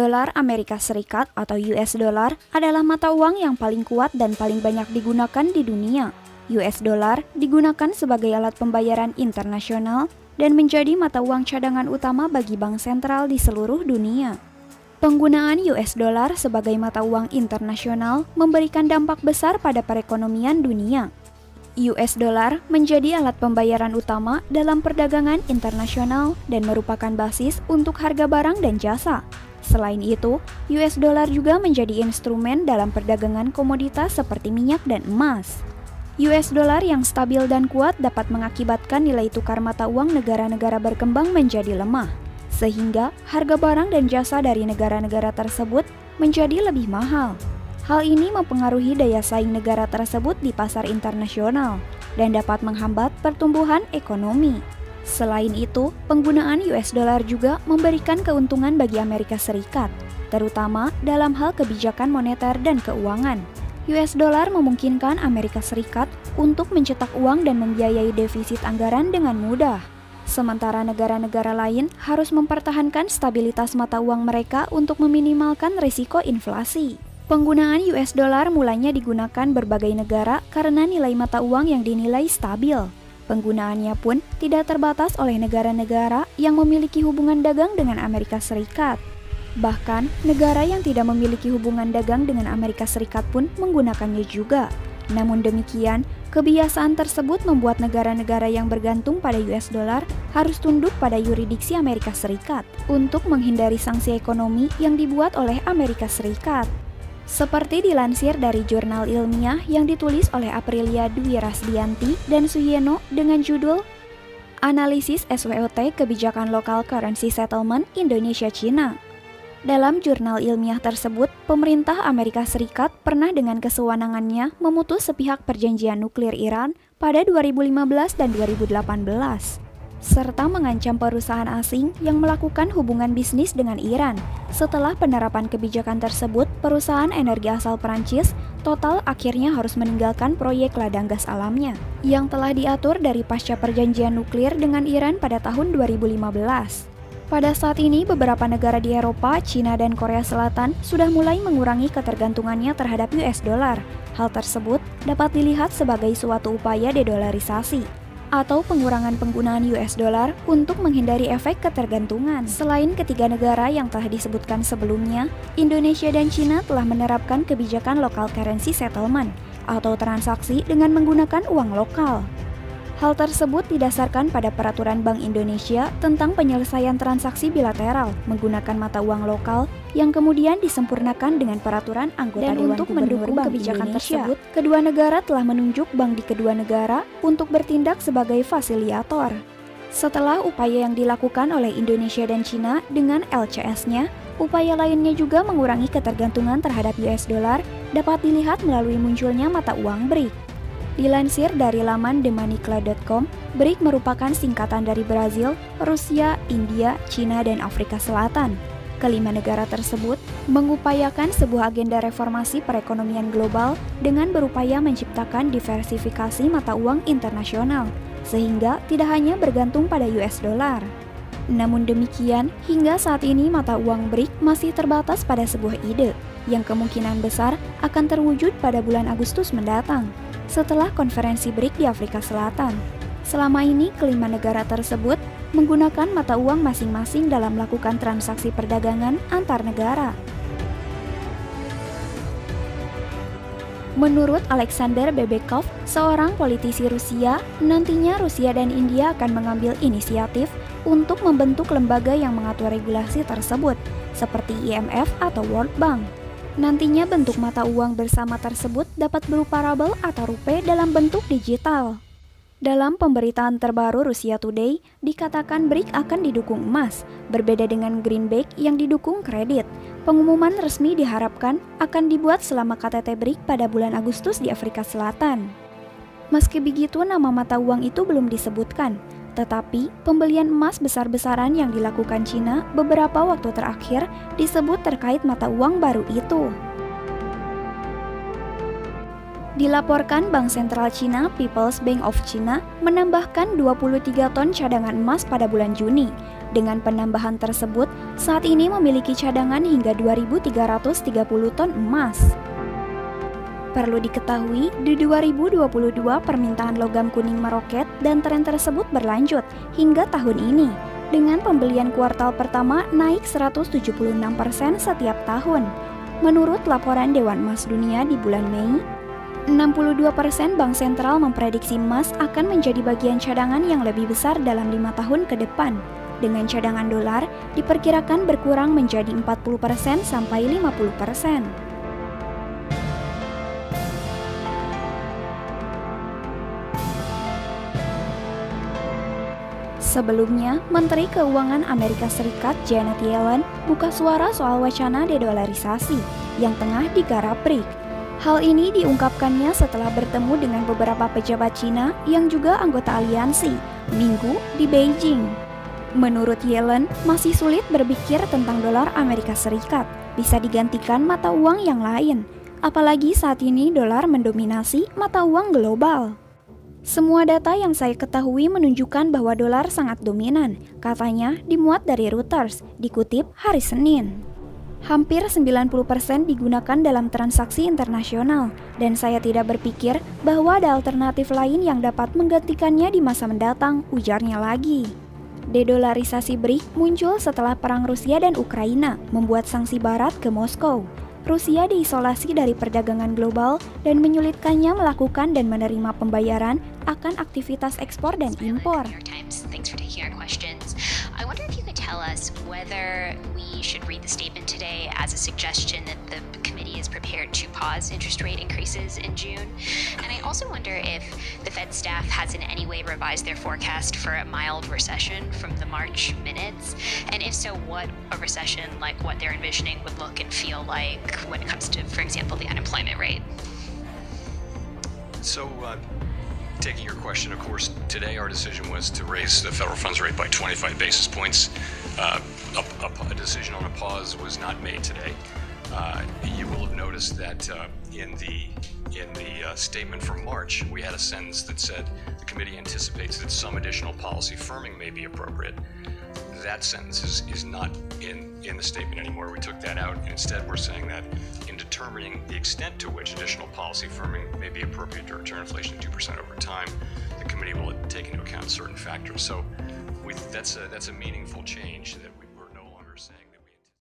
Dolar Amerika Serikat atau US dollar adalah mata uang yang paling kuat dan paling banyak digunakan di dunia. US dollar digunakan sebagai alat pembayaran internasional dan menjadi mata uang cadangan utama bagi bank sentral di seluruh dunia. Penggunaan US dollar sebagai mata uang internasional memberikan dampak besar pada perekonomian dunia. US dollar menjadi alat pembayaran utama dalam perdagangan internasional dan merupakan basis untuk harga barang dan jasa. Selain itu, US dollar juga menjadi instrumen dalam perdagangan komoditas seperti minyak dan emas. US dollar yang stabil dan kuat dapat mengakibatkan nilai tukar mata uang negara-negara berkembang menjadi lemah, sehingga harga barang dan jasa dari negara-negara tersebut menjadi lebih mahal. Hal ini mempengaruhi daya saing negara tersebut di pasar internasional dan dapat menghambat pertumbuhan ekonomi. Selain itu, penggunaan US dollar juga memberikan keuntungan bagi Amerika Serikat, terutama dalam hal kebijakan moneter dan keuangan. US dollar memungkinkan Amerika Serikat untuk mencetak uang dan membiayai defisit anggaran dengan mudah. Sementara negara-negara lain harus mempertahankan stabilitas mata uang mereka untuk meminimalkan risiko inflasi. Penggunaan US dollar mulanya digunakan berbagai negara karena nilai mata uang yang dinilai stabil. Penggunaannya pun tidak terbatas oleh negara-negara yang memiliki hubungan dagang dengan Amerika Serikat. Bahkan, negara yang tidak memiliki hubungan dagang dengan Amerika Serikat pun menggunakannya juga. Namun demikian, kebiasaan tersebut membuat negara-negara yang bergantung pada US dollar harus tunduk pada yurisdiksi Amerika Serikat untuk menghindari sanksi ekonomi yang dibuat oleh Amerika Serikat. Seperti dilansir dari jurnal ilmiah yang ditulis oleh Aprilia Dwi Rasdianti dan Suyeno dengan judul Analisis SWOT Kebijakan Local Currency Settlement Indonesia-Cina. Dalam jurnal ilmiah tersebut, pemerintah Amerika Serikat pernah dengan kesewenangannya memutus sepihak perjanjian nuklir Iran pada 2015 dan 2018. Serta mengancam perusahaan asing yang melakukan hubungan bisnis dengan Iran. Setelah penerapan kebijakan tersebut, perusahaan energi asal Prancis Total akhirnya harus meninggalkan proyek ladang gas alamnya yang telah diatur dari pasca perjanjian nuklir dengan Iran pada tahun 2015. Pada saat ini, beberapa negara di Eropa, Cina, dan Korea Selatan sudah mulai mengurangi ketergantungannya terhadap US dollar. Hal tersebut dapat dilihat sebagai suatu upaya dedolarisasi atau pengurangan penggunaan US dollar untuk menghindari efek ketergantungan. Selain ketiga negara yang telah disebutkan sebelumnya, Indonesia dan Cina telah menerapkan kebijakan local currency settlement atau transaksi dengan menggunakan uang lokal. Hal tersebut didasarkan pada peraturan Bank Indonesia tentang penyelesaian transaksi bilateral menggunakan mata uang lokal yang kemudian disempurnakan dengan peraturan anggota Dewan Gubernur mendukung Bank kebijakan Indonesia tersebut, kedua negara telah menunjuk bank di kedua negara untuk bertindak sebagai fasiliator. Setelah upaya yang dilakukan oleh Indonesia dan Cina dengan LCS-nya, upaya lainnya juga mengurangi ketergantungan terhadap US dollar dapat dilihat melalui munculnya mata uang BRIC. Dilansir dari laman themoneycloud.com, BRIC merupakan singkatan dari Brazil, Rusia, India, Cina, dan Afrika Selatan. Kelima negara tersebut mengupayakan sebuah agenda reformasi perekonomian global dengan berupaya menciptakan diversifikasi mata uang internasional, sehingga tidak hanya bergantung pada US dollar. Namun demikian, hingga saat ini mata uang BRIC masih terbatas pada sebuah ide, yang kemungkinan besar akan terwujud pada bulan Agustus mendatang, setelah konferensi BRIC di Afrika Selatan. Selama ini, kelima negara tersebut menggunakan mata uang masing-masing dalam melakukan transaksi perdagangan antar negara. Menurut Alexander Bebekov, seorang politisi Rusia, nantinya Rusia dan India akan mengambil inisiatif untuk membentuk lembaga yang mengatur regulasi tersebut, seperti IMF atau World Bank. Nantinya bentuk mata uang bersama tersebut dapat berupa rabel atau rupiah dalam bentuk digital. Dalam pemberitaan terbaru Russia Today, dikatakan BRIC akan didukung emas, berbeda dengan Greenback yang didukung kredit. Pengumuman resmi diharapkan akan dibuat selama KTT BRIC pada bulan Agustus di Afrika Selatan. Meski begitu, nama mata uang itu belum disebutkan. Tetapi, pembelian emas besar-besaran yang dilakukan Cina beberapa waktu terakhir disebut terkait mata uang baru itu. Dilaporkan Bank Sentral Cina, People's Bank of China, menambahkan 23 ton cadangan emas pada bulan Juni. Dengan penambahan tersebut, saat ini memiliki cadangan hingga 2.330 ton emas. Perlu diketahui, di 2022 permintaan logam kuning meroket dan tren tersebut berlanjut hingga tahun ini, dengan pembelian kuartal pertama naik 176% setiap tahun. Menurut laporan Dewan Emas Dunia di bulan Mei, 62% bank sentral memprediksi emas akan menjadi bagian cadangan yang lebih besar dalam 5 tahun ke depan. Dengan cadangan dolar diperkirakan berkurang menjadi 40% sampai 50%. Sebelumnya, Menteri Keuangan Amerika Serikat Janet Yellen buka suara soal wacana dedolarisasi yang tengah digarap BRIC. Hal ini diungkapkannya setelah bertemu dengan beberapa pejabat Cina yang juga anggota aliansi, Minggu di Beijing. Menurut Yellen, masih sulit berpikir tentang dolar Amerika Serikat bisa digantikan mata uang yang lain, apalagi saat ini dolar mendominasi mata uang global. Semua data yang saya ketahui menunjukkan bahwa dolar sangat dominan, katanya dimuat dari Reuters, dikutip hari Senin. Hampir 90% digunakan dalam transaksi internasional, dan saya tidak berpikir bahwa ada alternatif lain yang dapat menggantikannya di masa mendatang, ujarnya lagi. Dedolarisasi BRIC muncul setelah perang Rusia dan Ukraina membuat sanksi Barat ke Moskow. Rusia diisolasi dari perdagangan global dan menyulitkannya melakukan dan menerima pembayaran akan aktivitas ekspor dan impor. I wonder if you could tell us whether we should read the statement today as a suggestion that the committee is prepared to pause interest rate increases in June. And I also wonder if the Fed staff has in any way revised their forecast for a mild recession from the March minutes. And if so, what a recession like what they're envisioning would look and feel like when it comes to, for example, the unemployment rate. So, taking your question, of course, today our decision was to raise the federal funds rate by 25 basis points. A decision on a pause was not made today. You will have noticed that in the statement from March, we had a sentence that said the committee anticipates that some additional policy firming may be appropriate. That sentence is not in the statement anymore. We took that out, and instead we're saying that in determining the extent to which additional policy firming may be appropriate to return inflation to 2% over time, the committee will take into account certain factors. So that's a meaningful change.